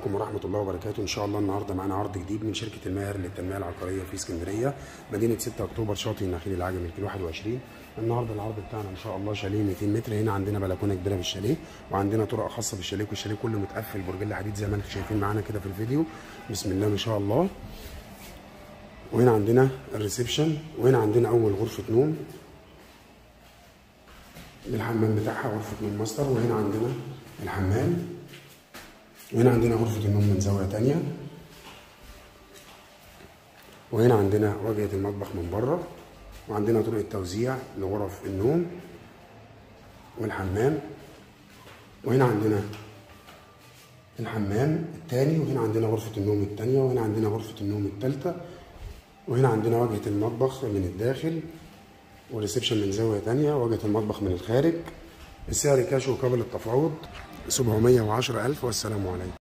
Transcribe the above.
عليكم ورحمة الله وبركاته. إن شاء الله النهارده معانا عرض جديد من شركة الماهر للتنمية العقارية في اسكندرية، مدينة 6 أكتوبر، شاطئ النخيل العجمي، الكيلو 21. النهارده العرض بتاعنا إن شاء الله شاليه 200 متر. هنا عندنا بلكونة كبيرة في الشاليه، وعندنا طرق خاصة بالشاليه، والشاليه كله متقفل برجل حديد زي ما أنتم شايفين معانا كده في الفيديو. بسم الله ما شاء الله. وهنا عندنا الريسبشن، وهنا عندنا أول غرفة نوم الحمام بتاعها، غرفة نوم ماستر. وهنا عندنا الحمام، وهنا عندنا غرفة النوم من زاوية تانية. وهنا عندنا واجهة المطبخ من بره، وعندنا طرق التوزيع لغرف النوم والحمام. وهنا عندنا الحمام التاني، وهنا عندنا غرفة النوم التانية، وهنا عندنا غرفة النوم التالتة. وهنا عندنا واجهة المطبخ من الداخل والريسبشن من زاوية تانية، واجهة المطبخ من الخارج. السعر كاش وقابل التفاوض 710,000. والسلام عليكم.